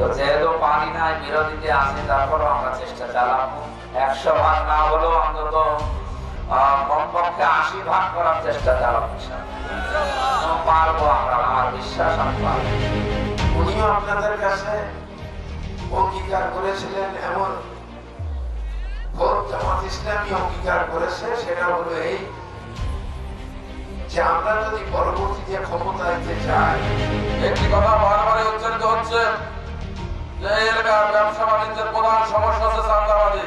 তো যেহেতু পারি নাই, বিরোধীতে আছি, তারপরও আমরা চেষ্টা চালাবো। 100 ভাগ না হলেও অন্তত কমপক্ষে 80 ভাগ করার চেষ্টা চালাবো। পারবো আমরা, আমার বিশ্বাস আমি পারবো। উনিও আপনাদের কাছে অঙ্গীকার করেছিলেন, এমন জামাত ইসলামী অঙ্গীকার করেছে, সেটা হলো এই যে আমরা যদি পরবর্তীতে ক্ষমতায় যাই, একটি কথা বারবার উচ্চারিত হচ্ছে যে এই এলাকার ব্যবসা বাণিজ্যের প্রধান সমস্যা হচ্ছে চাঁদাবাজি।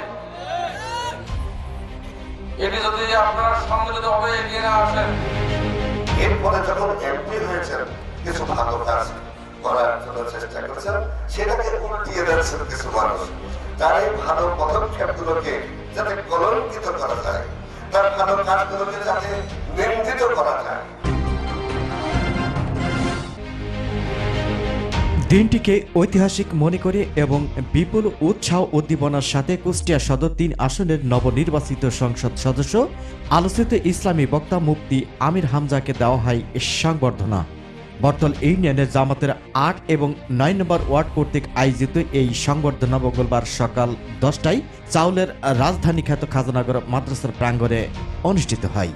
এটি যদি আপনারা সম্মিলিতভাবে এগিয়ে না আসেন, এরপরে যখন এমপি হয়েছেন কিছু ভালো কাজ করার জন্য চেষ্টা করেছেন, সেটাকে উল্টিয়ে দিয়েছেন কিছু মানুষ। তার এই ভালো পদক্ষেপগুলোকে যাতে কলঙ্কিত করা যায়, তার ভালো কাজগুলোকে যাতে নিন্দিত করা যায়। দিনটিকে ঐতিহাসিক মনে করে এবং বিপুল উৎসাহ উদ্দীপনার সাথে কুষ্টিয়া সদর 3 আসনের নবনির্বাচিত সংসদ সদস্য আলোচিত ইসলামী বক্তা মুফতি আমির হামজাকে দেওয়া হয় সংবর্ধনা। বর্তল ইউনিয়নের জামাতের 8 এবং 9 নম্বর ওয়ার্ড কর্তৃক আয়োজিত এই সংবর্ধনা মঙ্গলবার সকাল 10টায় চাউলের রাজধানী খ্যাত খাজানগর মাদ্রাসার প্রাঙ্গণে অনুষ্ঠিত হয়।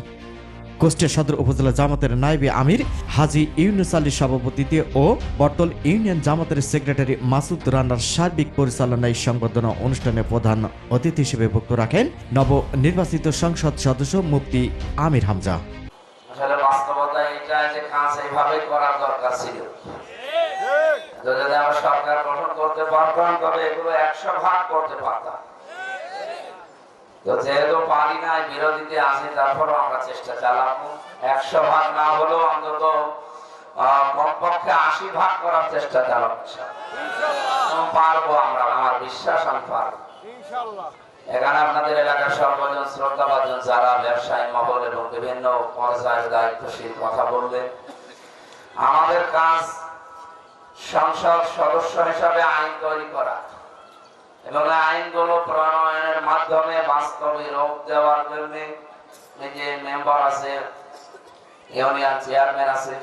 কুষ্টিয়া সদর উপজেলা জামাতের নায়েবে আমির হাজী ইউনুস আলীর সভাপতিত্বে ও বর্তল ইউনিয়ন জামাতের সেক্রেটারি মাসুদ রানার সার্বিক পরিচালনায় সংবর্ধনা অনুষ্ঠানে প্রধান অতিথি হিসেবে বক্তব্য রাখেন নবনির্বাচিত সংসদ সদস্য মুফতি আমির হামজা। আসলে বাস্তবতা এটা যে কাজ এইভাবে করার দরকার ছিল। যদি আমরা সরকার গঠন করতে পারতাম, তবে এগুলো 100 ভাগ করতে পারতাম। তো যেহেতু পারি নাই, বিরোধীতে আছি, তারপরও আমরা চেষ্টা চালাবো। 100 ভাগ না হলেও অন্তত কমপক্ষে 80 ভাগ করার চেষ্টা চালাবো। পারবো আমরা, আমার বিশ্বাস আমি পারবো। এখানে আপনাদের এলাকার সর্বজন শ্রদ্ধাভাজন যারা ব্যবসায়ী মহল এবং বিভিন্ন পর্যায়ের দায়িত্বশীল কথা বললেন, আমাদের কাজ সংসদ সদস্য হিসাবে আইন তৈরি করা এবং আইনগুলো প্রণয়নের মাধ্যমে বাস্তবে রূপ দেওয়ার জন্য যে মেম্বার আছে, ইউনিয়ন চেয়ারম্যান আছে,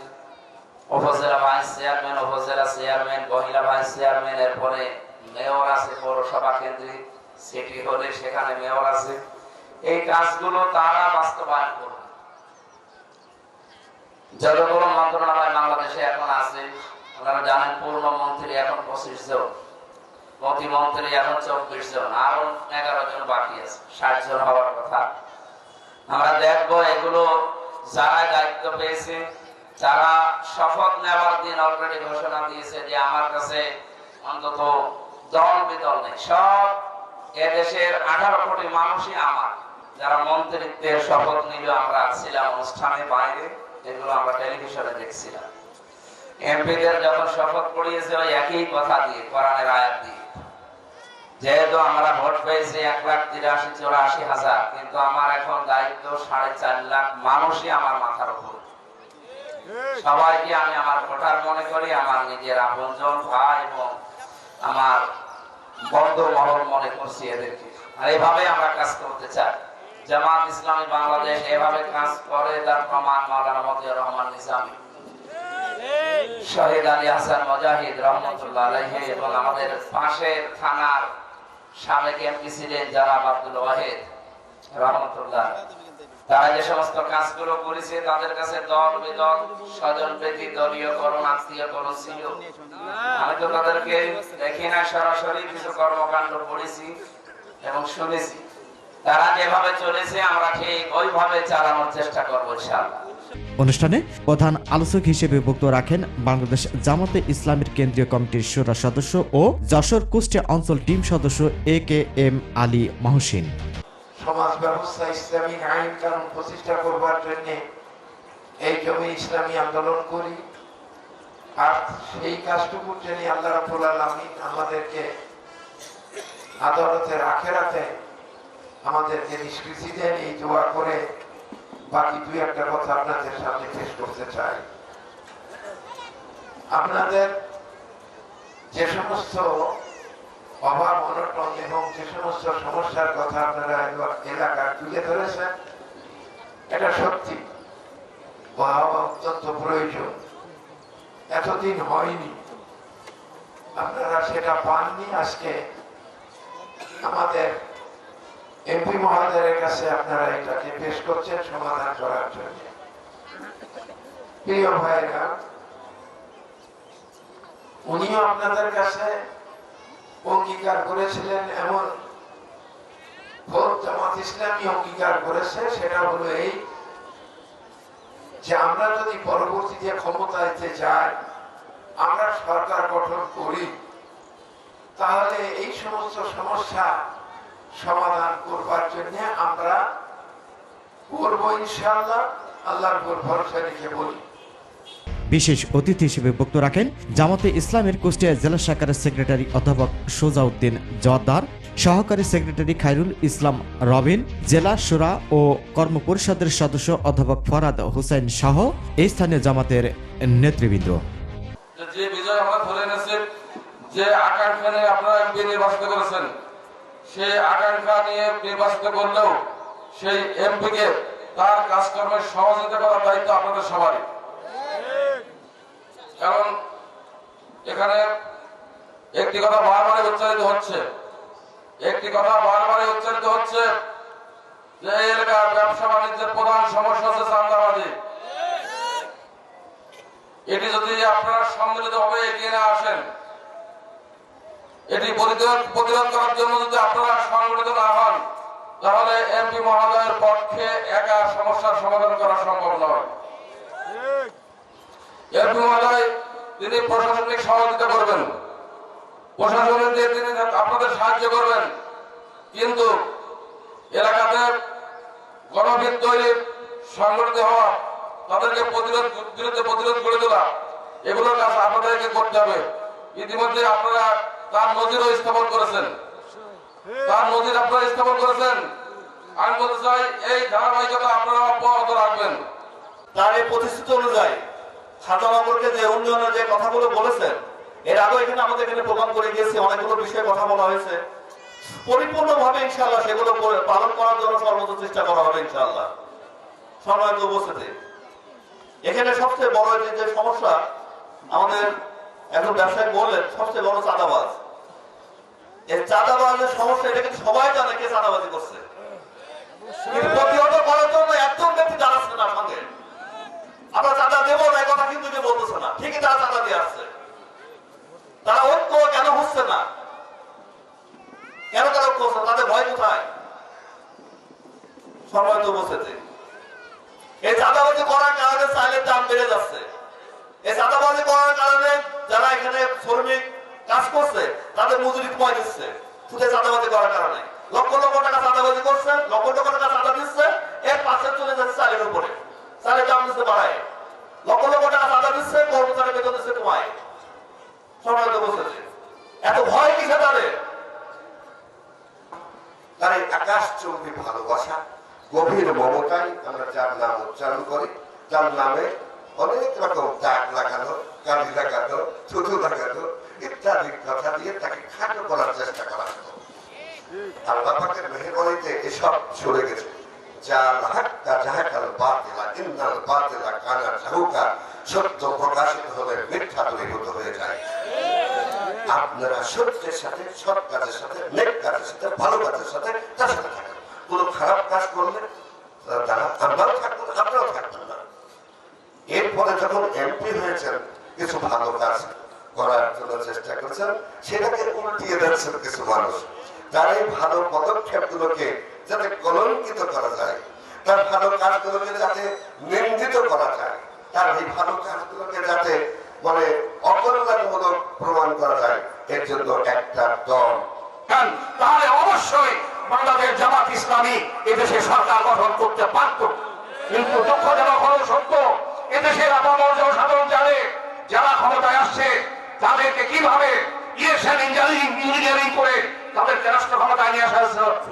উপজেলা ভাইস চেয়ারম্যান, উপজেলা চেয়ারম্যান, মহিলা ভাইস চেয়ারম্যান, এরপরে মেয়র আছে, পৌরসভা কেন্দ্রিক সিটি হলে সেখানে মেয়র আছে। এই কাজগুলো তারা বাস্তবায়ন করবে। যতগুলো মন্ত্রণালয় বাংলাদেশে এখন আছে, আপনারা জানেন পূর্ণ মন্ত্রী এখন 25 জন, প্রতিমন্ত্রী এখন 24 জন, আরো 11 জন বাকি আছে, 60 জন হওয়ার কথা। আমরা দেখবো এগুলো যারা দায়িত্ব পেয়েছে, যারা শপথ নেওয়ার দিন অলরেডি ঘোষণা দিয়েছে যে আমার কাছে অন্তত দল বিদল নেই, সব এদেশের 18 কোটি মানুষই আমার। যারা মন্ত্রিত্বের শপথ নিল, আমরা ছিলাম অনুষ্ঠানে বাইরে, এগুলো আমরা টেলিভিশনে দেখছিলাম। এমপিদের যখন শপথ পড়িয়েছে ওই একই কথা দিয়ে, কোরআনের আয়াত দিয়ে, যেহেতু আমরা ভোট পেয়েছি 1,83,84,000, কিন্তু আমার এখন দায়িত্ব 4.5 লাখ মানুষই আমার মাথার উপর। সবাইকে আমি আমার ভোটার মনে করি, আমার নিজের আপনজন ভাই এবং আমার বন্ধু মহল মনে করছি এদেরকে। আর এভাবে আমরা কাজ করতে চাই। জামাত ইসলামী বাংলাদেশ এভাবে কাজ করে, তার প্রমাণ মাওলানা মতিউর রহমান নিজামী, শহীদ আলী হাসান মুজাহিদ রহমতুল্লাহ আলাইহি এবং আমাদের পাশের থানার সাবেক এমপি ছিলেন জনাব আব্দুল ওয়াহিদ রহমতুল্লাহ। তারা যে সমস্ত কাজগুলো করেছে, তাদের কাছে দল বিদল, স্বজন প্রীতি, দলীয় করণ, আত্মীয় করণ ছিল। আমি তো তাদেরকে দেখি না, সরাসরি কিছু কর্মকাণ্ড করেছি এবং শুনেছি। তারা যেভাবে চলেছে আমরা ঠিক ওইভাবে চালানোর চেষ্টা করবো ইনশাআল্লাহ। অনুষ্ঠানে প্রধান আলোচক হিসেবে বক্তব্য রাখেন বাংলাদেশ জামাতে ইসলামের কেন্দ্রীয় কমিটির শুরা সদস্য ও যশোর কুষ্টিয়া অঞ্চল টিম সদস্য AKM আলী মহসিন। সমাজ ব্যবস্থা ইসলামিক আইন কানুন প্রতিষ্ঠা করবার জন্য এই জমি ইসলামী আন্দোলন করি। আর সেই কাজটুকুর জন্য আল্লাহ রাব্বুল আলামিন আমাদেরকে আদালতের আখিরাতে আমাদেরকে নিষ্কৃতি দেন, এই দোয়া করে বাকি 2-1টা কথা আপনাদের সামনে পেশ করতে চাই। আপনাদের যে সমস্ত অভাব অনটন এবং যে সমস্ত সমস্যার কথা আপনারা এলাকার তুলে ধরেছেন, এটা সত্যি হওয়া অত্যন্ত প্রয়োজন। এতদিন হয়নি, আপনারা সেটা পাননি। আজকে আমাদের এমপি মহোদয়ের কাছে আপনারা এটাকে পেশ করছেন সমাধান করার জন্য। প্রিয় ভাইরা, উনিও আপনাদের কাছে অঙ্গীকার করেছিলেন, এমন জামাত ইসলামী অঙ্গীকার করেছে, সেটা হলো এই যে আমরা যদি পরবর্তীতে ক্ষমতায় যাই, আমরা সরকার গঠন করি, তাহলে এই সমস্ত সমস্যা সমাধান করবার জন্য আমরা করব ইনশাআল্লাহ, আল্লাহর উপর ভরসা রেখে বলি। বিশেষ অতিথি হিসেবে বক্তব্য রাখেন জামাতে ইসলামের কুষ্টিয়া জেলা শাখার সেক্রেটারি অধ্যাপক সোজাউদ্দিন জওয়াদ্দার, সহকারী সেক্রেটারি খায়রুল ইসলাম রবিন, জেলা শুরা ও কর্ম পরিষদের সদস্য অধ্যাপক ফরাদ হোসেন সহ এই স্থানীয় জামাতের নেতৃবৃন্দ। যে বিজয় আমরা ধরে এনেছি, যে আকাঙ্ক্ষা নিয়ে আপনারা এমপি নির্বাচিত করেছেন, সেই আকাঙ্ক্ষা নিয়ে নির্বাচিত করলেও সেই এমপিকে তার কাজকর্মের সহযোগিতা করার দায়িত্ব আপনাদের সবারই। কারণ এখানে একটি কথা বারবারই উচ্চারিত হচ্ছে যে এই এলাকার ব্যবসা বাণিজ্যের প্রধান সমস্যা হচ্ছে চাঁদাবাজি। এটি যদি আপনারা সম্মিলিতভাবে এগিয়ে না আসেন, এটি প্রতিরোধ করার জন্য যদি আপনারা সংগঠিত না হন, তাহলে এমপি মহোদয়ের পক্ষে একা সমস্যার সমাধান করা সম্ভব নয়। এমপি মহোদয় তিনি প্রশাসনিক সহযোগিতা করবেন, প্রশাসনের দিয়ে তিনি আপনাদের সাহায্য করবেন, কিন্তু এলাকাতে গণভিত তৈরি, সংগঠিত হওয়া, তাদেরকে বিরুদ্ধে প্রতিরোধ গড়ে তোলা, এগুলোর কাজ আপনাদেরকে করতে হবে। ইতিমধ্যে আপনারা তার নজিরও স্থাপন করেছেন, আমি বলতে চাই এই ধারাবাহিকতা আপনারা অব্যাহত রাখবেন। তার এই প্রতিশ্রুতি অনুযায়ী খাজানগরকে যে উন্নয়নের যে কথাগুলো বলেছেন, এর আগে এখানে আমাদের এখানে প্রোগ্রাম করে গিয়েছি, অনেকগুলো বিষয়ে কথা বলা হয়েছে। পরিপূর্ণভাবে ইনশাআল্লাহ সেগুলো পালন করার জন্য সর্বোচ্চ চেষ্টা করা হবে ইনশাআল্লাহ। সম্মানিত উপস্থিতি, এখানে সবচেয়ে বড় যে সমস্যা আমাদের একজন ব্যবসায়ী বললেন, সবচেয়ে বড় চাঁদাবাজ। এই চাঁদাবাজের সমস্যা, এটা কিন্তু সবাই জানে কে চাঁদাবাজি করছে, কিন্তু প্রতিহত করার জন্য একজন ব্যক্তি দাঁড়াচ্ছে না সঙ্গে। আমরা চাঁদা দেবো না এই কথা কিন্তু কেউ বলতেছে না, ঠিকই তারা চাঁদা দিয়ে আসছে। তারা ঐক্য কেন হচ্ছে না? কেন তারা ঐক্য হচ্ছে না? তাদের ভয় কোথায়? সম্মানিত উপস্থিতি, এই চাঁদাবাজি করার কারণে চাইলের দাম বেড়ে যাচ্ছে। এই চাঁদাবাজি করার কারণে যারা এখানে শ্রমিক কাজ করছে তাদের মজুরি কমাই দিচ্ছে, শুধু চাঁদাবাজি করার কারণে। লক্ষ লক্ষ টাকা চাঁদাবাজি করছে, লক্ষ লক্ষ টাকা চাঁদা দিচ্ছে, এর পাশে চলে যাচ্ছে চালের উপরে, চালের দাম দিচ্ছে বাড়ায়, লক্ষ লক্ষ টাকা চাঁদা দিচ্ছে, কর্মচারী বেতন দিচ্ছে কমায়। সম্মানিত উপস্থিতি, এত ভয় কিসে তাদের? তার এই আকাশচুম্বী ভালোবাসা, গভীর মমতাই আমরা যার নাম উচ্চারণ করি, যার নামে অনেক রকম দাগ লাগানো, কালি লাগানো, থুতু লাগানো ইত্যাদি কথা দিয়ে তাকে খাটো করার চেষ্টা করা হতো। আল্লাহ পাকের মেহেরবানিতে এসব সরে গেছে। সত্য প্রকাশিত হলে মিথ্যা দূরীভূত হয়ে যায়। আপনারা সত্যের সাথে, সৎ কাজের সাথে, নেক কাজের সাথে, ভালো কাজের সাথে তার সাথে থাকেন। কোন খারাপ কাজ করলে তারা আমরাও থাকবেন, আপনারাও থাকবেন না। এরপরে যখন এমপি হয়েছেন, কিছু ভালো কাজ করার জন্য চেষ্টা করছেন, সেটাকে উল্টিয়ে দিচ্ছেন কিছু মানুষ। তার এই ভালো পদক্ষেপ গুলোকে যাতে কলঙ্কিত করা যায়, তার ভালো কাজগুলোকে যাতে নিন্দিত করা যায়, তার এই ভালো কাজগুলোকে যাতে মানে অকল্যাণমূলক প্রমাণ করা যায়, এর জন্য একটা দল, তাহলে অবশ্যই বাংলাদেশ জামাত ইসলামী এদেশে সরকার গঠন করতে পারত। কিন্তু দুঃখজনক হলো সত্য, এদেশের আপামর জনসাধারণ জানে যারা ক্ষমতায় আসছে তাদেরকে কিভাবে ইঞ্জিনিয়ারিং করে তাদেরকে রাষ্ট্র ক্ষমতায় নিয়ে আসা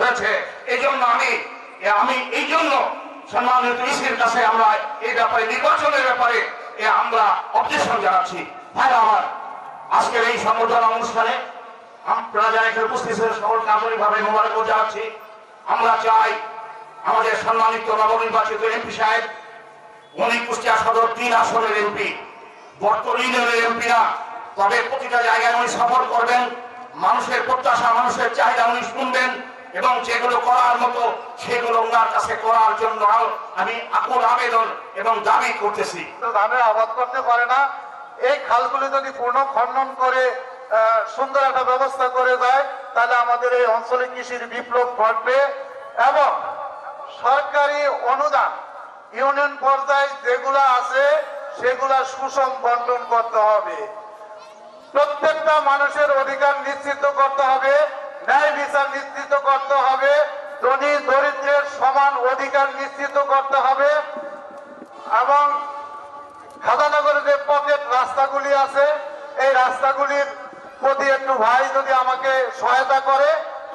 হয়েছে। এই জন্য আমি এই জন্য সম্মানিত ইসির কাছে আমরা এই ব্যাপারে, নির্বাচনের ব্যাপারে আমরা অবজেকশন জানাচ্ছি। ভাইরা আমার, আজকের এই সংবর্ধনা অনুষ্ঠানে আপনারা যারা এখানে উপস্থিত হয়েছে সকলকে আন্তরিকভাবে মোবারকবাদ জানাচ্ছি। আমরা চাই আমাদের সম্মানিত নবনির্বাচিত এমপি সাহেব, উনি কুষ্টিয়া সদর 3 আসনের এমপি, বর্তমানের এমপি না, তবে প্রতিটা জায়গায় উনি সফর করবেন, মানুষের প্রত্যাশা মানুষের চাহিদা উনি শুনবেন এবং যেগুলো করার মতো সেগুলো ওনার কাছে করার জন্য আমি আকুল আবেদন এবং দাবি করতেছি। ধানের আবাদ করতে পারে না, এই খালগুলি যদি পূর্ণ খনন করে সুন্দর একটা ব্যবস্থা করে যায় তাহলে আমাদের এই অঞ্চলে কৃষির বিপ্লব ঘটবে এবং সরকারি অনুদান ইউনিয়ন পর্যায়ে যেগুলো আছে সেগুলা সুষম বন্টন করতে হবে। প্রত্যেকটা মানুষের অধিকার নিশ্চিত করতে হবে, ন্যায় বিচার নিশ্চিত করতে হবে, ধনী দরিদ্রের সমান অধিকার নিশ্চিত করতে হবে এবং খাজানগরে যে পকেট রাস্তাগুলি আছে এই রাস্তাগুলির প্রতি একটু ভাই যদি আমাকে সহায়তা করে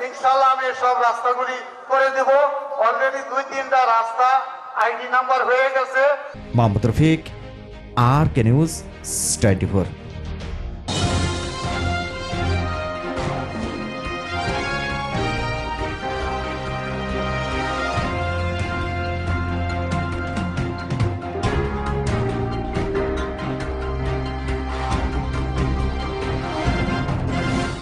ইনশাল্লাহ আমি সব রাস্তাগুলি করে দেব। অলরেডি 2-3টা রাস্তা আইডি নাম্বার হয়ে গেছে। মোহাম্মদ রফিক, আর কে নিউজ 24।